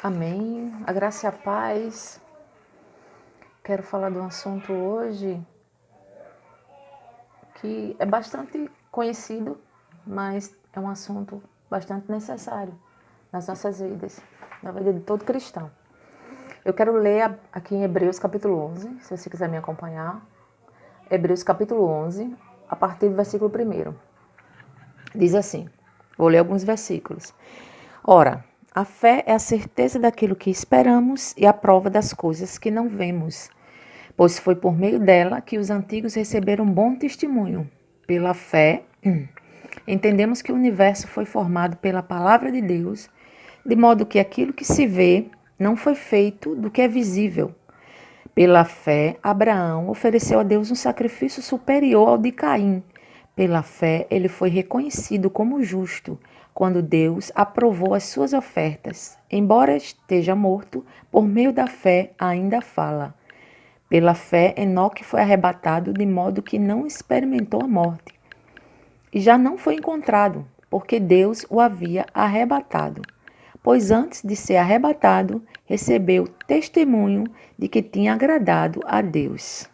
Amém. A graça e a paz. Quero falar de um assunto hoje que é bastante conhecido, mas é um assunto bastante necessário nas nossas vidas, na vida de todo cristão. Eu quero ler aqui em Hebreus capítulo 11, se você quiser me acompanhar. Hebreus capítulo 11, a partir do versículo 1. Diz assim, vou ler alguns versículos. Ora, a fé é a certeza daquilo que esperamos e a prova das coisas que não vemos. Pois foi por meio dela que os antigos receberam bom testemunho. Pela fé, entendemos que o universo foi formado pela palavra de Deus, de modo que aquilo que se vê não foi feito do que é visível. Pela fé, Abraão ofereceu a Deus um sacrifício superior ao de Caim. Pela fé, ele foi reconhecido como justo, quando Deus aprovou as suas ofertas. Embora esteja morto, por meio da fé ainda fala. Pela fé, Enoque foi arrebatado de modo que não experimentou a morte. E já não foi encontrado, porque Deus o havia arrebatado. Pois antes de ser arrebatado, recebeu testemunho de que tinha agradado a Deus.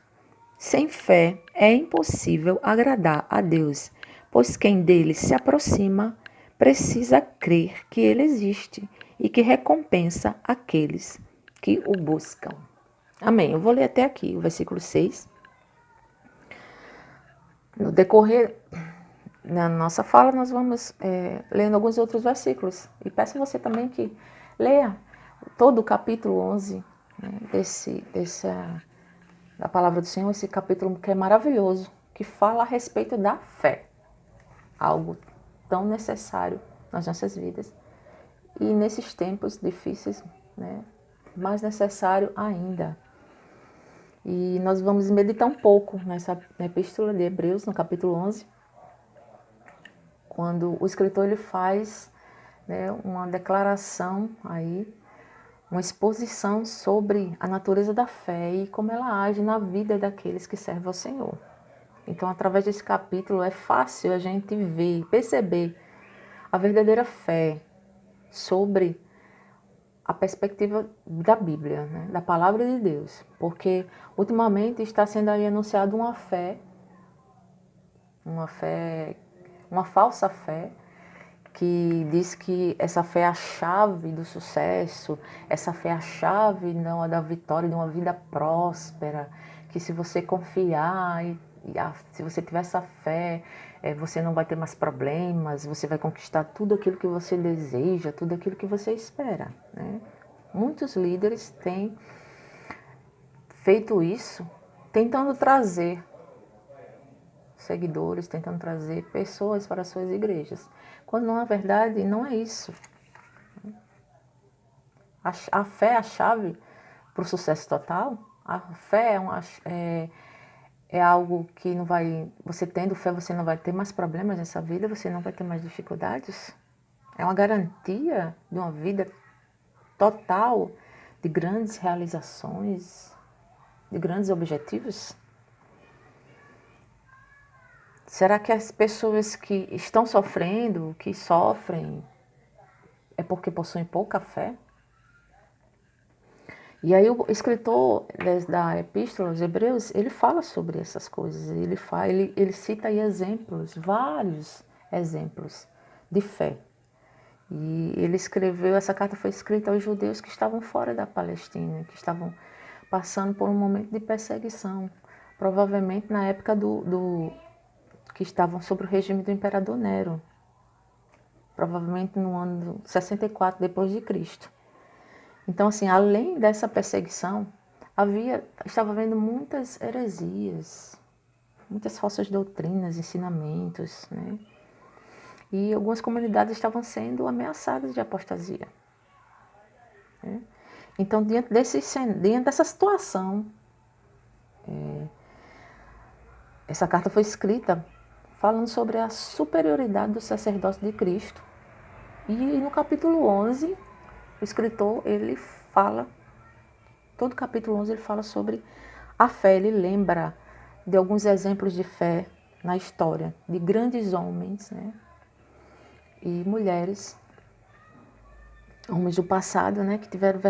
Sem fé é impossível agradar a Deus, pois quem dele se aproxima precisa crer que ele existe e que recompensa aqueles que o buscam. Amém. Eu vou ler até aqui o versículo 6. No decorrer da nossa fala, nós vamos lendo alguns outros versículos. E peço a você também que leia todo o capítulo 11 da palavra do Senhor, esse capítulo que é maravilhoso, que fala a respeito da fé. Algo tão necessário nas nossas vidas. E nesses tempos difíceis, mais necessário ainda. E nós vamos meditar um pouco nessa epístola de Hebreus, no capítulo 11, quando o escritor ele faz uma declaração aí, uma exposição sobre a natureza da fé e como ela age na vida daqueles que servem ao Senhor. Então, através desse capítulo, é fácil a gente ver, perceber a verdadeira fé sobre a perspectiva da Bíblia, da palavra de Deus. Porque, ultimamente, está sendo aí anunciado uma falsa fé, que diz que essa fé é a chave do sucesso, essa fé é a chave da vitória de uma vida próspera, que se você confiar se você tiver essa fé, você não vai ter mais problemas, você vai conquistar tudo aquilo que você deseja, tudo aquilo que você espera. Muitos líderes têm feito isso, tentando trazer seguidores, tentando trazer pessoas para as suas igrejas. Quando na verdade não é isso. A fé é a chave para o sucesso total. A fé é algo que não vai... Você tendo fé, você não vai ter mais problemas nessa vida, você não vai ter mais dificuldades. É uma garantia de uma vida total, de grandes realizações, de grandes objetivos. Será que as pessoas que estão sofrendo, que sofrem, é porque possuem pouca fé? E aí o escritor da Epístola aos Hebreus, ele fala sobre essas coisas. Ele cita aí exemplos, vários exemplos de fé. E ele escreveu, essa carta foi escrita aos judeus que estavam fora da Palestina, que estavam passando por um momento de perseguição. Provavelmente na época que estavam sob o regime do imperador Nero. Provavelmente no ano 64 depois de Cristo. Então, assim, além dessa perseguição, estava havendo muitas heresias, muitas falsas doutrinas, ensinamentos, E algumas comunidades estavam sendo ameaçadas de apostasia. Então, diante dessa situação, essa carta foi escrita falando sobre a superioridade do sacerdócio de Cristo. E no capítulo 11, o escritor, ele fala, todo capítulo 11 ele fala sobre a fé, ele lembra de alguns exemplos de fé na história, de grandes homens e mulheres homens do passado, né, que tiveram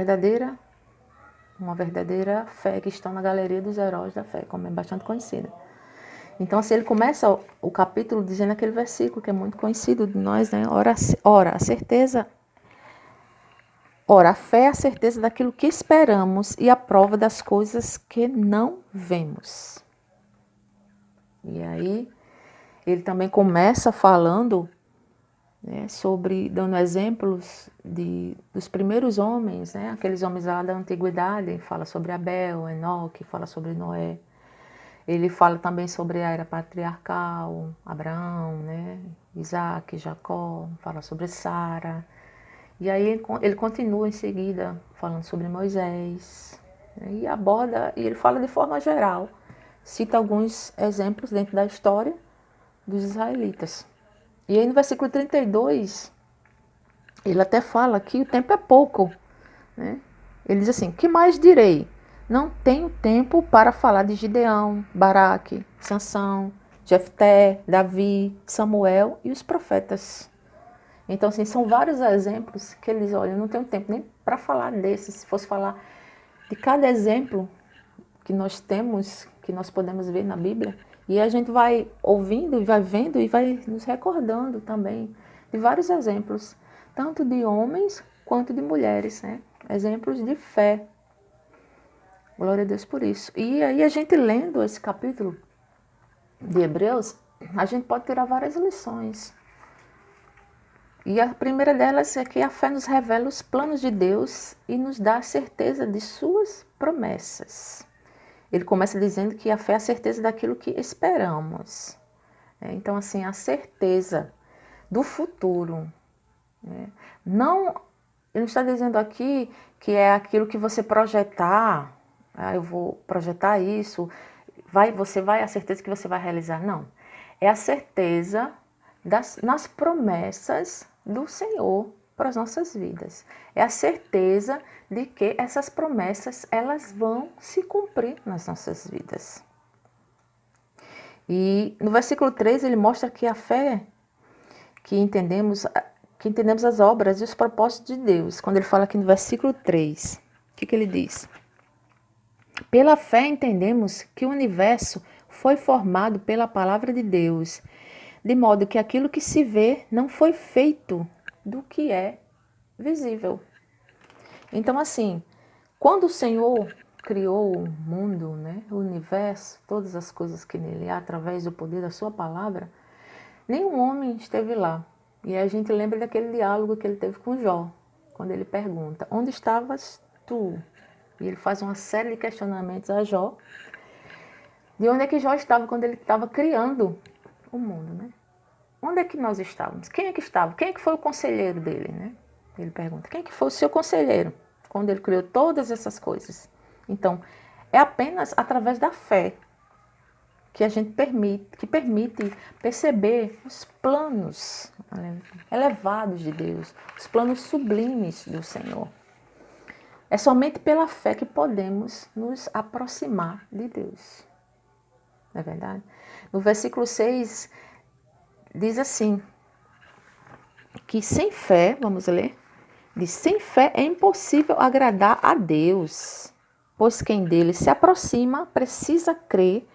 uma verdadeira fé, que estão na galeria dos heróis da fé, como é bastante conhecida. Então, assim, ele começa o capítulo dizendo aquele versículo que é muito conhecido de nós, né? Ora, a fé é a certeza daquilo que esperamos e a prova das coisas que não vemos. E aí, ele também começa falando, né, dando exemplos dos primeiros homens, né, aqueles homens lá da antiguidade. Fala sobre Abel, Enoque, fala sobre Noé. Ele fala também sobre a era patriarcal, Abraão, né, Isaac, Jacó, fala sobre Sara. E aí ele continua em seguida falando sobre Moisés, né, e ele fala de forma geral, cita alguns exemplos dentro da história dos israelitas. E aí no versículo 32, ele até fala que o tempo é pouco, né? Ele diz assim: que mais direi? Não tenho tempo para falar de Gideão, Baraque, Sansão, Jefté, Davi, Samuel e os profetas. Então, assim, são vários exemplos que eles olham, não tenho tempo nem para falar desses. Se fosse falar de cada exemplo que nós temos, que nós podemos ver na Bíblia, e a gente vai ouvindo e vai vendo e vai nos recordando também de vários exemplos, tanto de homens quanto de mulheres, né? Exemplos de fé. Glória a Deus por isso. E aí a gente lendo esse capítulo de Hebreus, a gente pode tirar várias lições. E a primeira delas é que a fé nos revela os planos de Deus e nos dá a certeza de suas promessas. Ele começa dizendo que a fé é a certeza daquilo que esperamos. Então, assim, a certeza do futuro. Não, ele não está dizendo aqui que é aquilo que você projetar. Eu vou projetar isso. A certeza que você vai realizar. Não. É a certeza nas promessas do Senhor para as nossas vidas. É a certeza de que essas promessas elas vão se cumprir nas nossas vidas. E no versículo 3 ele mostra que a fé que entendemos as obras e os propósitos de Deus. Quando ele fala aqui no versículo 3, o que ele diz? Pela fé entendemos que o universo foi formado pela palavra de Deus, de modo que aquilo que se vê não foi feito do que é visível. Então, assim, quando o Senhor criou o mundo, né, o universo, todas as coisas que nele há, através do poder da sua palavra, nenhum homem esteve lá. E a gente lembra daquele diálogo que ele teve com Jó, quando ele pergunta: onde estavas tu? E ele faz uma série de questionamentos a Jó. De onde é que Jó estava quando ele estava criando o mundo, né? Onde é que nós estávamos? Quem é que estava? Quem é que foi o conselheiro dele, né? Ele pergunta: quem é que foi o seu conselheiro quando ele criou todas essas coisas? Então, é apenas através da fé que a gente permite perceber os planos elevados de Deus, os planos sublimes do Senhor. É somente pela fé que podemos nos aproximar de Deus. Não é verdade? No versículo 6 diz assim, que sem fé, vamos ler, diz: sem fé é impossível agradar a Deus, pois quem dele se aproxima precisa crer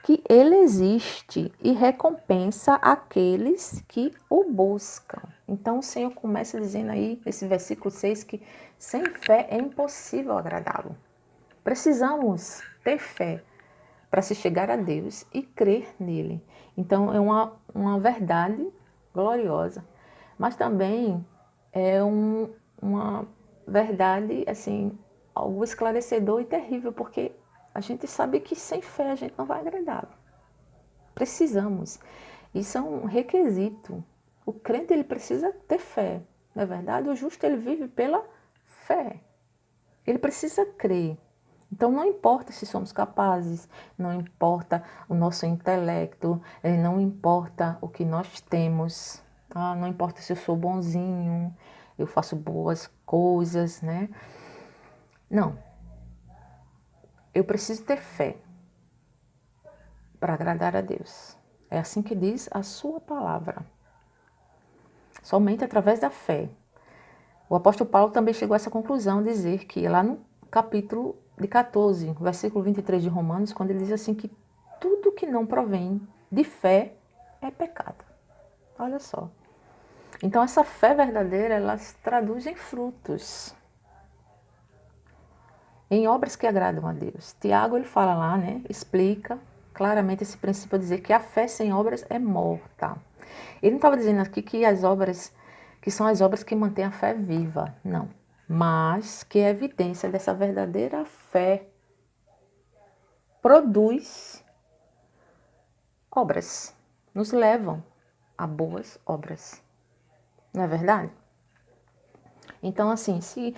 que ele existe e recompensa aqueles que o buscam. Então o Senhor começa dizendo aí, esse versículo 6, que sem fé é impossível agradá-lo. Precisamos ter fé para se chegar a Deus e crer nele. Então é uma verdade gloriosa, mas também é uma verdade, assim, algo esclarecedor e terrível, porque a gente sabe que sem fé a gente não vai agradá-lo. Precisamos. Isso é um requisito. O crente ele precisa ter fé. Não é verdade? O justo ele vive pela fé. Ele precisa crer. Então não importa se somos capazes, não importa o nosso intelecto, não importa o que nós temos, não importa se eu sou bonzinho, eu faço boas coisas, né? Não. Eu preciso ter fé para agradar a Deus. É assim que diz a sua palavra. Somente através da fé. O apóstolo Paulo também chegou a essa conclusão, dizer que lá no capítulo de 14, versículo 23 de Romanos, quando ele diz assim que tudo que não provém de fé é pecado. Olha só. Então essa fé verdadeira, ela se traduz em frutos, em obras que agradam a Deus. Tiago, ele fala lá, né, explica claramente esse princípio, a dizer que a fé sem obras é morta. Ele não estava dizendo aqui que as obras, que são as obras que mantêm a fé viva, não. Mas que a evidência dessa verdadeira fé produz obras, nos levam a boas obras. Não é verdade? Então, assim, se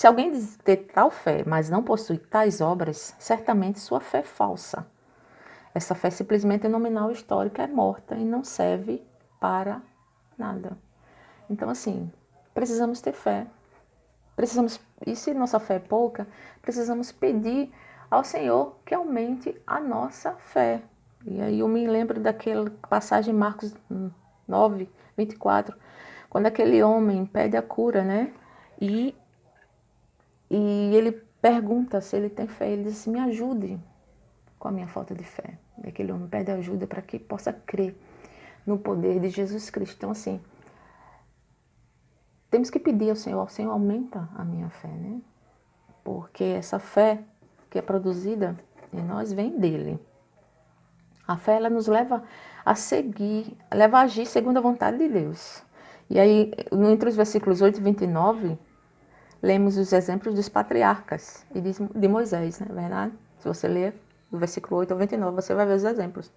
alguém diz ter tal fé, mas não possui tais obras, certamente sua fé é falsa. Essa fé simplesmente é nominal, histórica, é morta e não serve para nada. Então, assim, precisamos ter fé. Precisamos, e se nossa fé é pouca, precisamos pedir ao Senhor que aumente a nossa fé. E aí eu me lembro daquela passagem em Marcos 9, 24, quando aquele homem pede a cura, né? E ele pergunta se ele tem fé. Ele diz assim, me ajude com a minha falta de fé. E aquele homem pede ajuda para que possa crer no poder de Jesus Cristo. Então, assim, temos que pedir ao Senhor aumenta a minha fé, né? Porque essa fé que é produzida em nós vem dele. A fé, ela nos leva a seguir, leva a agir segundo a vontade de Deus. E aí, entre os versículos 8 e 29, lemos os exemplos dos patriarcas e de Moisés, não é verdade? Se você ler do versículo 8 ao 29, você vai ver os exemplos.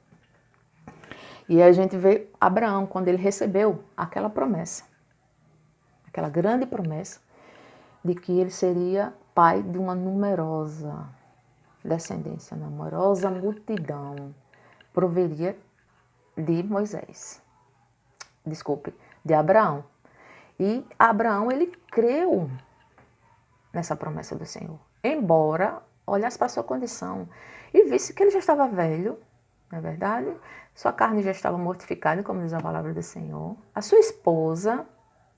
E aí a gente vê Abraão, quando ele recebeu aquela promessa, aquela grande promessa, de que ele seria pai de uma numerosa descendência, numerosa multidão, proveria de Moisés. Desculpe, de Abraão. E Abraão, ele creu nessa promessa do Senhor, embora olhasse para a sua condição e visse que ele já estava velho, não é verdade? Sua carne já estava mortificada, como diz a palavra do Senhor. A sua esposa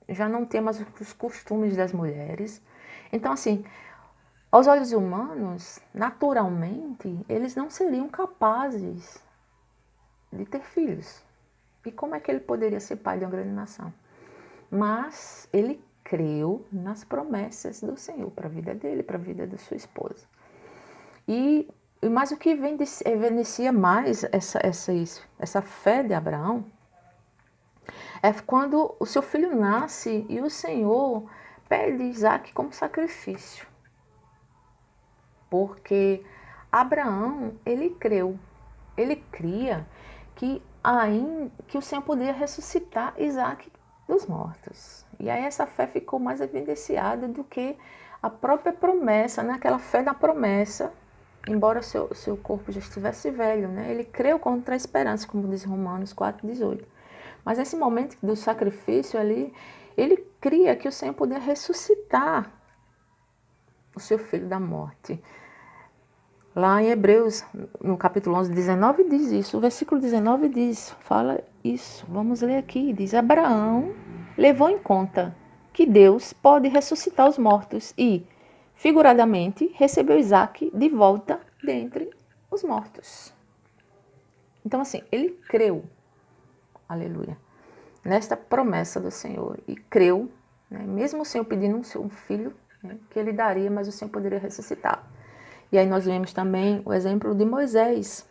já não tinha mais os costumes das mulheres. Então, assim, aos olhos humanos, naturalmente, eles não seriam capazes de ter filhos. E como é que ele poderia ser pai de uma grande nação? Mas ele creu nas promessas do Senhor para a vida dele, para a vida da sua esposa. Mas o que evidencia mais essa fé de Abraão é quando o seu filho nasce e o Senhor pede Isaac como sacrifício. Porque Abraão, ele creu, ele cria que o Senhor poderia ressuscitar Isaac dos mortos. E aí essa fé ficou mais evidenciada do que a própria promessa, né? Aquela fé da promessa, embora seu corpo já estivesse velho, né? Ele creu contra a esperança, como diz Romanos 4,18. Mas nesse momento do sacrifício ali, ele cria que o Senhor poderia ressuscitar o seu filho da morte. Lá em Hebreus, no capítulo 11, 19, diz isso. O versículo 19 diz, fala isso. Vamos ler aqui. Diz, Abraão levou em conta que Deus pode ressuscitar os mortos e, figuradamente, recebeu Isaac de volta dentre os mortos. Então, assim, ele creu, aleluia, nesta promessa do Senhor. E creu, né, mesmo o Senhor pedindo um filho, né, que ele daria, mas o Senhor poderia ressuscitar. E aí nós vemos também o exemplo de Moisés.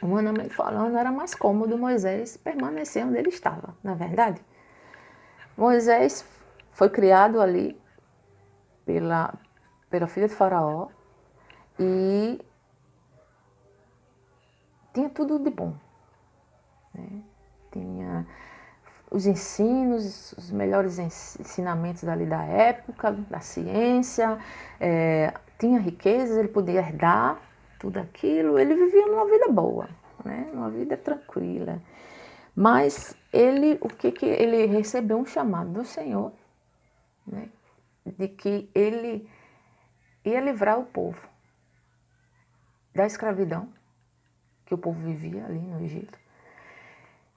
Humanamente falando, era mais cômodo Moisés permanecer onde ele estava, na verdade. Moisés foi criado ali pela filha de Faraó e tinha tudo de bom, né? Tinha os ensinos, os melhores ensinamentos ali da época, da ciência, tinha riquezas, ele podia herdar tudo aquilo, ele vivia numa vida boa, né? Uma vida tranquila. Mas ele recebeu um chamado do Senhor, né? De que ele ia livrar o povo da escravidão que o povo vivia ali no Egito.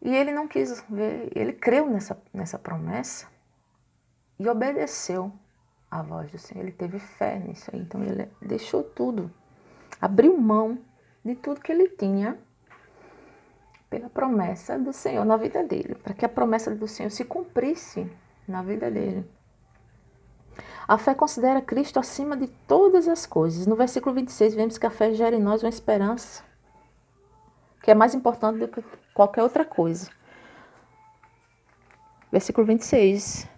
E ele não quis ver, ele creu nessa promessa e obedeceu à voz do Senhor. Ele teve fé nisso aí. Então ele deixou tudo, abriu mão de tudo que ele tinha pela promessa do Senhor na vida dele, para que a promessa do Senhor se cumprisse na vida dele. A fé considera Cristo acima de todas as coisas. No versículo 26, vemos que a fé gera em nós uma esperança que é mais importante do que qualquer outra coisa. Versículo 26.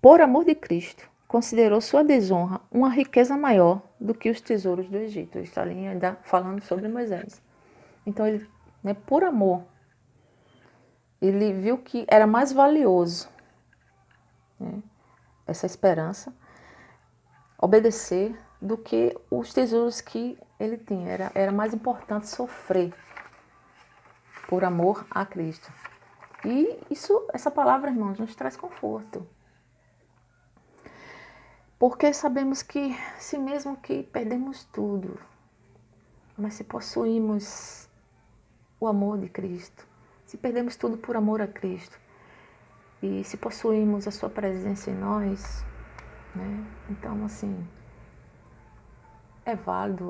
Por amor de Cristo, considerou sua desonra uma riqueza maior do que os tesouros do Egito. Ele está ali ainda falando sobre Moisés. Então, ele, por amor, ele viu que era mais valioso, essa esperança, obedecer, do que os tesouros que ele tinha. Era mais importante sofrer por amor a Cristo. E essa palavra, irmãos, nos traz conforto. Porque sabemos que, se mesmo que perdemos tudo, mas se possuímos o amor de Cristo, se perdemos tudo por amor a Cristo, e se possuímos a sua presença em nós, então, assim, é válido,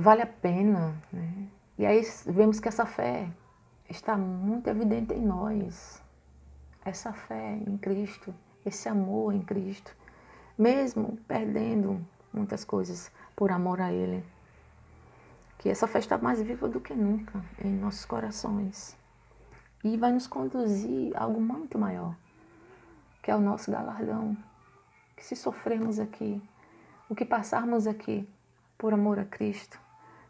vale a pena, E aí vemos que essa fé está muito evidente em nós, essa fé em Cristo, esse amor em Cristo, mesmo perdendo muitas coisas por amor a Ele, que essa fé está mais viva do que nunca em nossos corações e vai nos conduzir a algo muito maior, que é o nosso galardão, que se sofrermos aqui, o que passarmos aqui por amor a Cristo,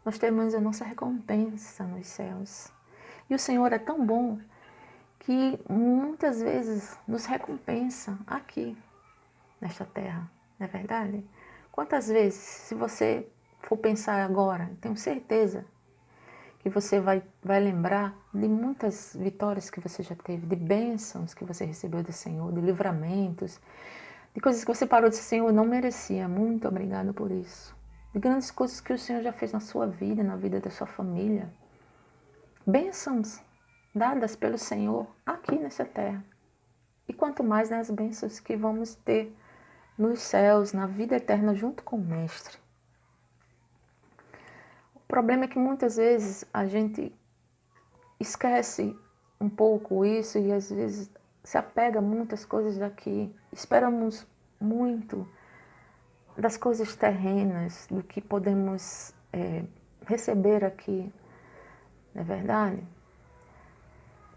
nós teremos a nossa recompensa nos céus. E o Senhor é tão bom que muitas vezes nos recompensa aqui, nesta terra, não é verdade? Quantas vezes, se você for pensar agora, tenho certeza que você vai lembrar de muitas vitórias que você já teve, de bênçãos que você recebeu do Senhor, de livramentos, de coisas que você parou de dizer, Senhor, eu não merecia, muito obrigado por isso. De grandes coisas que o Senhor já fez na sua vida, na vida da sua família. Bênçãos dadas pelo Senhor aqui nessa terra. E quanto mais nas bênçãos que vamos ter nos céus, na vida eterna, junto com o Mestre. O problema é que muitas vezes a gente esquece um pouco isso e às vezes se apega a muitas coisas daqui. Esperamos muito das coisas terrenas, do que podemos receber aqui, não é verdade?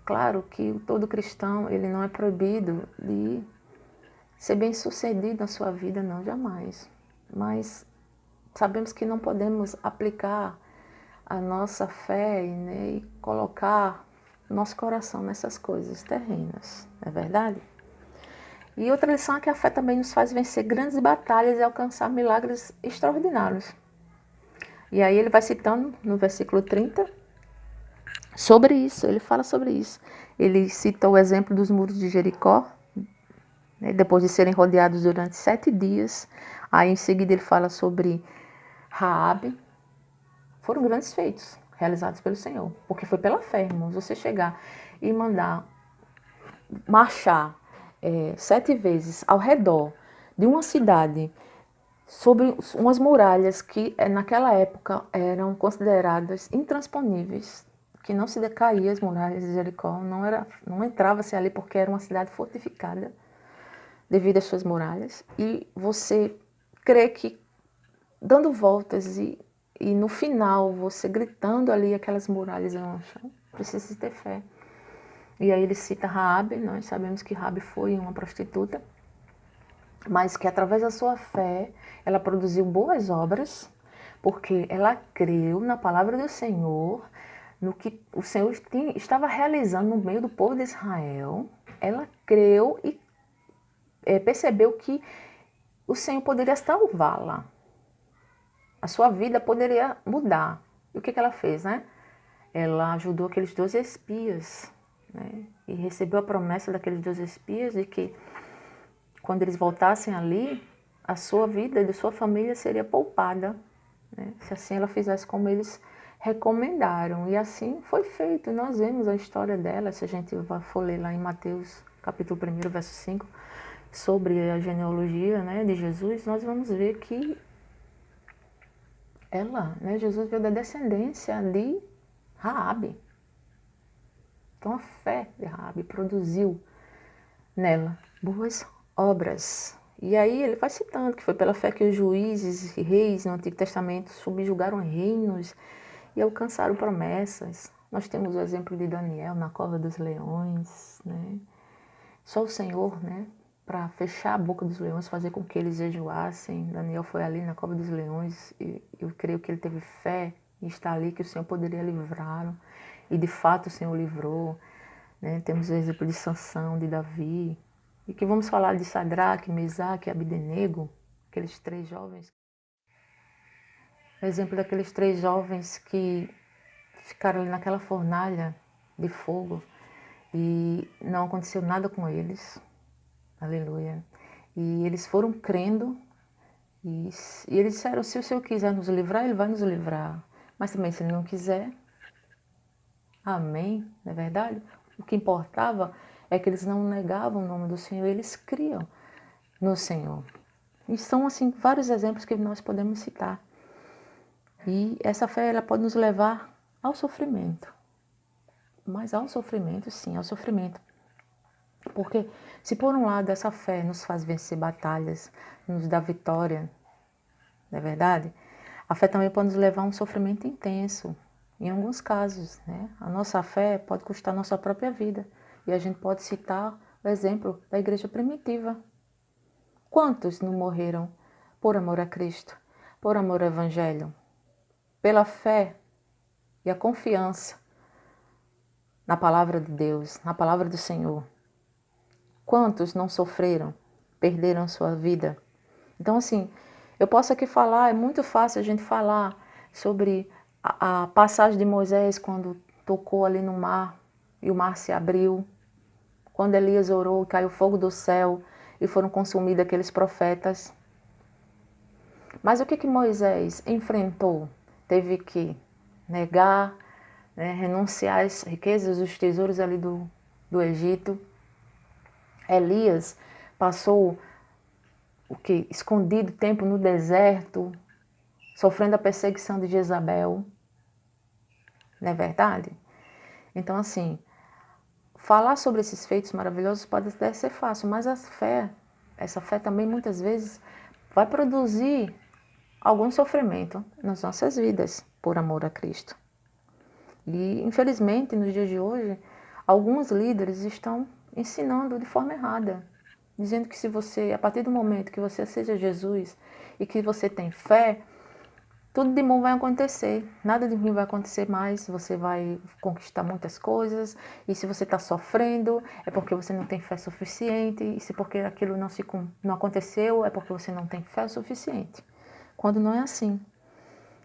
Claro que todo cristão, ele não é proibido de ser bem-sucedido na sua vida, não, jamais. Mas sabemos que não podemos aplicar a nossa fé e colocar nosso coração nessas coisas terrenas, não é verdade? E outra lição é que a fé também nos faz vencer grandes batalhas e alcançar milagres extraordinários. E aí ele vai citando no versículo 30 sobre isso, ele fala sobre isso. Ele cita o exemplo dos muros de Jericó, depois de serem rodeados durante 7 dias. Aí em seguida ele fala sobre Raabe. Foram grandes feitos realizados pelo Senhor, porque foi pela fé, irmãos. Você chegar e mandar marchar 7 vezes ao redor de uma cidade sobre umas muralhas que naquela época eram consideradas intransponíveis, que não se decaía as muralhas de Jericó, não entrava-se ali porque era uma cidade fortificada devido às suas muralhas, e você crê que dando voltas e no final você gritando ali aquelas muralhas no chão, precisa ter fé. E aí ele cita Raabe, nós sabemos que Raabe foi uma prostituta, mas que através da sua fé ela produziu boas obras, porque ela creu na palavra do Senhor, no que o Senhor estava realizando no meio do povo de Israel. Ela creu e percebeu que o Senhor poderia salvá-la. A sua vida poderia mudar. E o que ela fez, Ela ajudou aqueles 12 espias, e recebeu a promessa daqueles 12 espias de que quando eles voltassem ali, a sua vida e de sua família seria poupada, se assim ela fizesse como eles recomendaram. E assim foi feito. Nós vemos a história dela, se a gente for ler lá em Mateus capítulo 1, verso 5, sobre a genealogia, né, de Jesus, nós vamos ver que ela, né, Jesus veio da descendência de Raabe. Então a fé de Raabe produziu nela boas obras. E aí ele vai citando que foi pela fé que os juízes e reis no Antigo Testamento subjugaram reinos e alcançaram promessas. Nós temos o exemplo de Daniel na cova dos leões, né? Só o Senhor, né, para fechar a boca dos leões, fazer com que eles jejuassem. Daniel foi ali na cova dos leões e eu creio que ele teve fé em estar ali, que o Senhor poderia livrá-lo. E de fato o Senhor livrou. Né? Temos o exemplo de Sansão, de Davi. E que vamos falar de Sadraque, Mesaque e Abdenego, aqueles 3 jovens. O exemplo daqueles 3 jovens que ficaram ali naquela fornalha de fogo e não aconteceu nada com eles. Aleluia. E eles foram crendo e eles disseram, se o Senhor quiser nos livrar, Ele vai nos livrar. Mas também se Ele não quiser, amém, não é verdade? O que importava é que eles não negavam o nome do Senhor, eles criam no Senhor. E são, assim, vários exemplos que nós podemos citar. E essa fé, ela pode nos levar ao sofrimento. Mas ao sofrimento, sim, ao sofrimento. Porque se por um lado essa fé nos faz vencer batalhas, nos dá vitória, não é verdade? A fé também pode nos levar a um sofrimento intenso. Em alguns casos, né? A nossa fé pode custar a nossa própria vida. E a gente pode citar o exemplo da igreja primitiva. Quantos não morreram por amor a Cristo, por amor ao Evangelho, pela fé e a confiança na palavra de Deus, na palavra do Senhor? Quantos não sofreram, perderam sua vida? Então, assim, eu posso aqui falar, é muito fácil a gente falar sobre a passagem de Moisés quando tocou ali no mar e o mar se abriu, quando Elias orou e caiu fogo do céu e foram consumidos aqueles profetas. Mas o que Moisés enfrentou? Teve que negar, né, renunciar às riquezas, os tesouros ali do Egito. Elias passou escondido tempo no deserto, sofrendo a perseguição de Jezabel. Não é verdade? Então, assim, falar sobre esses feitos maravilhosos pode até ser fácil, mas essa fé também muitas vezes vai produzir algum sofrimento nas nossas vidas, por amor a Cristo. E, infelizmente, nos dias de hoje, alguns líderes estão ensinando de forma errada, dizendo que se você, a partir do momento que você seja Jesus e que você tem fé, tudo de bom vai acontecer, nada de ruim vai acontecer mais, você vai conquistar muitas coisas, e se você está sofrendo, é porque você não tem fé suficiente, e se porque aquilo não aconteceu, é porque você não tem fé suficiente. Quando não é assim.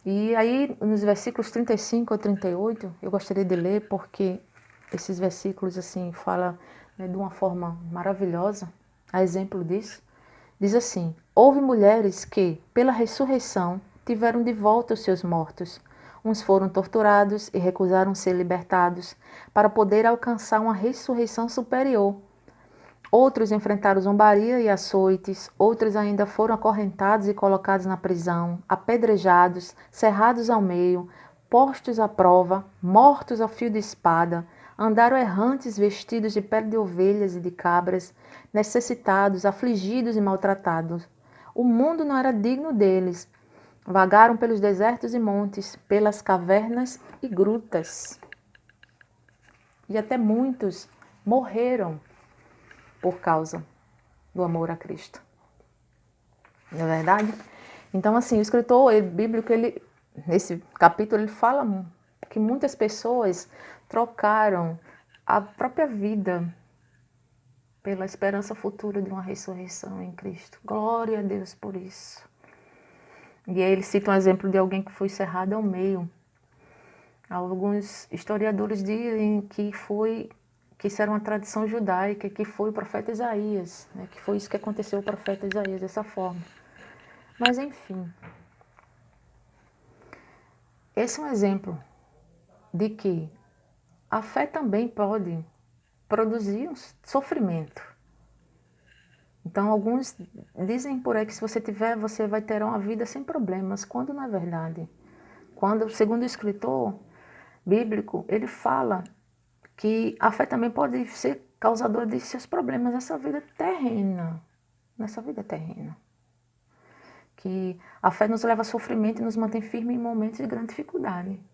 E aí, nos versículos 35 a 38, eu gostaria de ler, porque esses versículos, assim, falam, né, de uma forma maravilhosa, a exemplo disso. Diz assim: houve mulheres que, pela ressurreição, tiveram de volta os seus mortos. Uns foram torturados e recusaram ser libertados, para poder alcançar uma ressurreição superior. Outros enfrentaram zombaria e açoites, outros ainda foram acorrentados e colocados na prisão, apedrejados, cerrados ao meio, postos à prova, mortos a fio de espada, andaram errantes vestidos de pele de ovelhas e de cabras, necessitados, afligidos e maltratados. O mundo não era digno deles. Vagaram pelos desertos e montes, pelas cavernas e grutas. E até muitos morreram por causa do amor a Cristo. Não é verdade? Então, assim, o escritor bíblico, nesse capítulo, ele fala que muitas pessoas trocaram a própria vida pela esperança futura de uma ressurreição em Cristo. Glória a Deus por isso. E aí ele cita um exemplo de alguém que foi cerrado ao meio. Alguns historiadores dizem que isso era uma tradição judaica, que foi o profeta Isaías, né? Que foi isso que aconteceu ao profeta Isaías, dessa forma. Mas, enfim, esse é um exemplo de que a fé também pode produziam sofrimento. Então, alguns dizem por aí que se você tiver, você vai ter uma vida sem problemas, quando não é verdade. Quando, segundo o escritor bíblico, ele fala que a fé também pode ser causadora de seus problemas nessa vida terrena. Que a fé nos leva a sofrimento e nos mantém firmes em momentos de grande dificuldade.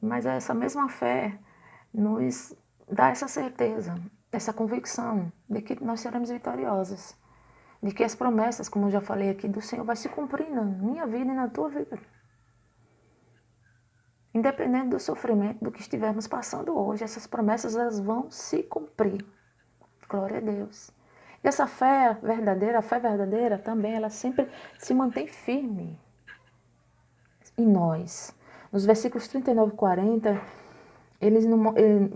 Mas essa mesma fé nos dá essa certeza, essa convicção de que nós seremos vitoriosos. De que as promessas, como eu já falei aqui, do Senhor vai se cumprir na minha vida e na tua vida. Independente do sofrimento, do que estivermos passando hoje, essas promessas elas vão se cumprir. Glória a Deus. E essa fé verdadeira, a fé verdadeira também, ela sempre se mantém firme em nós. Nos versículos 39 e 40, ele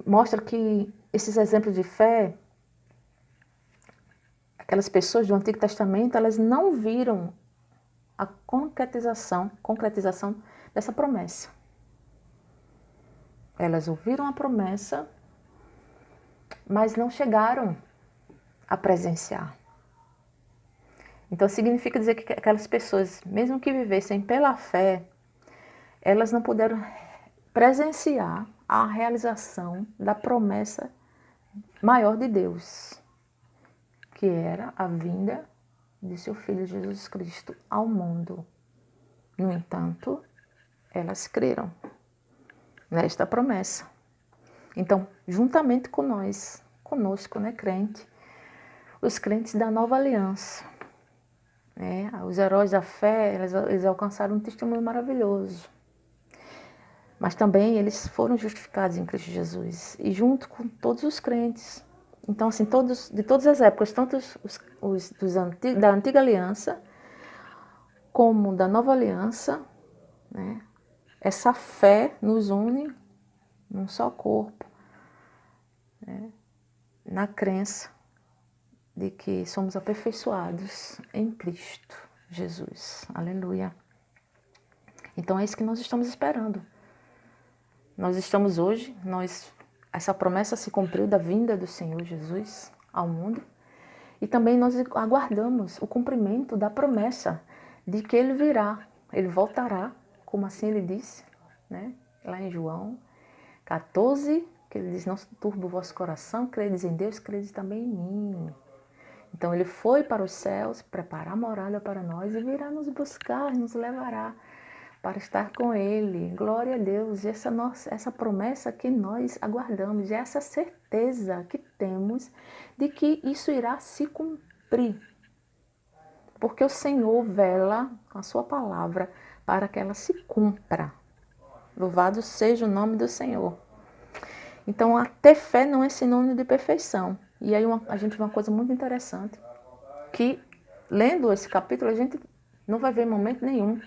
mostra que esses exemplos de fé, aquelas pessoas do Antigo Testamento, elas não viram a concretização dessa promessa. Elas ouviram a promessa, mas não chegaram a presenciar. Então significa dizer que aquelas pessoas, mesmo que vivessem pela fé, elas não puderam presenciar a realização da promessa maior de Deus, que era a vinda de seu Filho Jesus Cristo ao mundo. No entanto, elas creram nesta promessa. Então, juntamente com nós, conosco, né, crente, os crentes da nova aliança, né, os heróis da fé, eles alcançaram um testemunho maravilhoso. Mas também eles foram justificados em Cristo Jesus, e junto com todos os crentes. Então, assim, de todas as épocas, tanto da antiga aliança, como da nova aliança, né, essa fé nos une num só corpo, né, na crença de que somos aperfeiçoados em Cristo Jesus. Aleluia. Então é isso que nós estamos esperando. Nós estamos hoje, essa promessa se cumpriu da vinda do Senhor Jesus ao mundo, e também nós aguardamos o cumprimento da promessa de que Ele virá, Ele voltará, como assim Ele disse, né? Lá em João 14, que Ele diz: não se turbe o vosso coração, credes em Deus, credes também em mim. Então Ele foi para os céus, preparar morada para nós e virá nos buscar, nos levará para estar com Ele. Glória a Deus. E essa promessa que nós aguardamos, e essa certeza que temos de que isso irá se cumprir. Porque o Senhor vela com a sua palavra para que ela se cumpra. Louvado seja o nome do Senhor. Então, ter fé não é sinônimo de perfeição. E aí a gente vê uma coisa muito interessante, que lendo esse capítulo a gente não vai ver em momento nenhum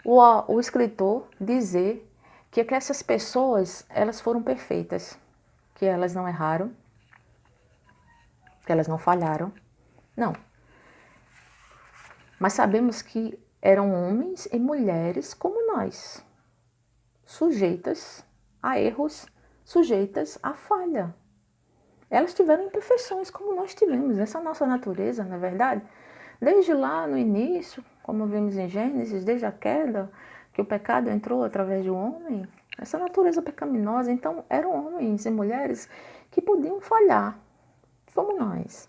o escritor dizer que essas pessoas, elas foram perfeitas, que elas não erraram, que elas não falharam, não. Mas sabemos que eram homens e mulheres como nós, sujeitas a erros, sujeitas a falha. Elas tiveram imperfeições como nós tivemos, essa é a nossa natureza, não é verdade? Desde lá no início, como vimos em Gênesis, desde a queda, que o pecado entrou através do homem, essa natureza pecaminosa, então eram homens e mulheres que podiam falhar, como nós.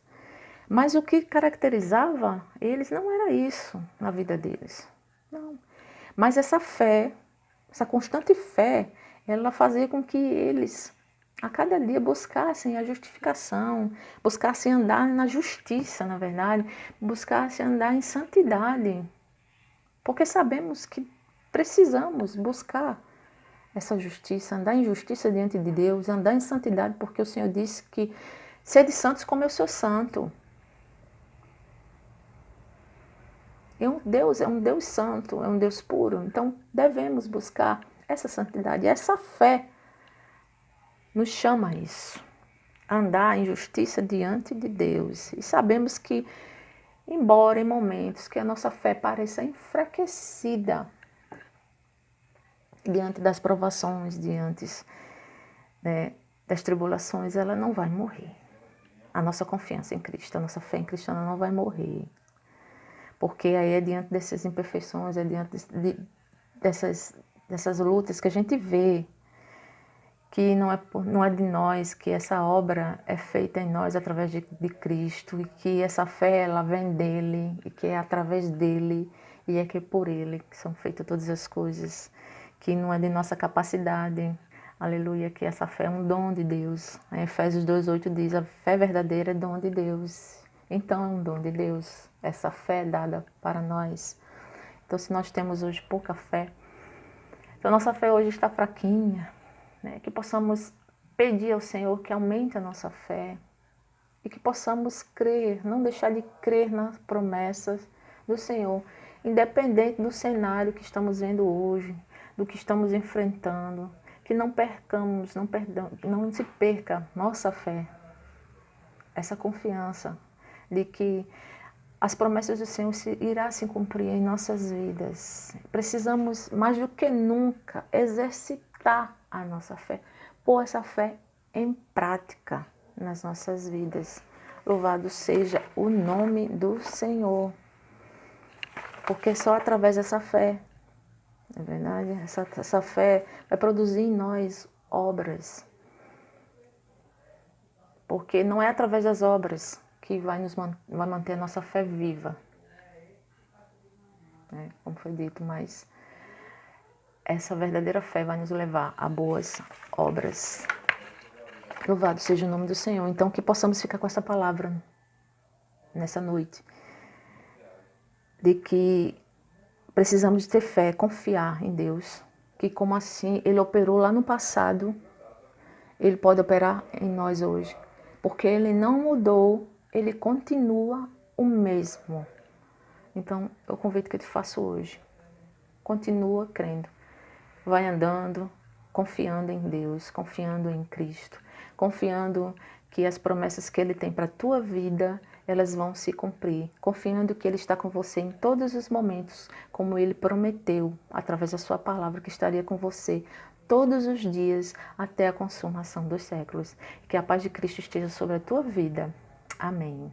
Mas o que caracterizava eles não era isso na vida deles. Não. Mas essa fé, essa constante fé, ela fazia com que eles a cada dia buscassem a justificação, buscassem andar na justiça, na verdade, buscassem andar em santidade. Porque sabemos que precisamos buscar essa justiça, andar em justiça diante de Deus, andar em santidade, porque o Senhor disse que sede santos como eu sou santo. Deus é um Deus santo, é um Deus puro, então devemos buscar essa santidade, essa fé nos chama a isso, a andar em justiça diante de Deus. E sabemos que, embora em momentos que a nossa fé pareça enfraquecida diante das provações, diante, né, das tribulações, ela não vai morrer. a nossa confiança em Cristo, a nossa fé em Cristo não vai morrer. Porque aí é diante dessas imperfeições, é diante dessas lutas que a gente vê que não é de nós, que essa obra é feita em nós através de Cristo e que essa fé ela vem dele e que é através dele e é que é por ele que são feitas todas as coisas, que não é de nossa capacidade, aleluia, que essa fé é um dom de Deus. Em Efésios 2:8 diz, a fé verdadeira é dom de Deus. Então é um dom de Deus, essa fé é dada para nós. Então se nós temos hoje pouca fé, se a nossa fé hoje está fraquinha, né, que possamos pedir ao Senhor que aumente a nossa fé e que possamos crer, não deixar de crer nas promessas do Senhor, independente do cenário que estamos vendo hoje, do que estamos enfrentando, que não percamos, não se perca nossa fé, essa confiança de que as promessas do Senhor irá se cumprir em nossas vidas. Precisamos, mais do que nunca, exercitar a nossa fé, pôr essa fé em prática nas nossas vidas. Louvado seja o nome do Senhor, porque só através dessa fé, é verdade, essa fé vai produzir em nós obras, porque não é através das obras que vai manter a nossa fé viva, né? Como foi dito, mas essa verdadeira fé vai nos levar a boas obras. Louvado seja o nome do Senhor. Então que possamos ficar com essa palavra nessa noite, de que precisamos ter fé, confiar em Deus, que como assim Ele operou lá no passado, Ele pode operar em nós hoje, porque Ele não mudou, Ele continua o mesmo. Então, eu convido que eu te faça hoje. Continua crendo. Vai andando, confiando em Deus, confiando em Cristo, confiando que as promessas que Ele tem para a tua vida, elas vão se cumprir, confiando que Ele está com você em todos os momentos, como Ele prometeu, através da sua palavra, que estaria com você todos os dias até a consumação dos séculos. Que a paz de Cristo esteja sobre a tua vida. Amém.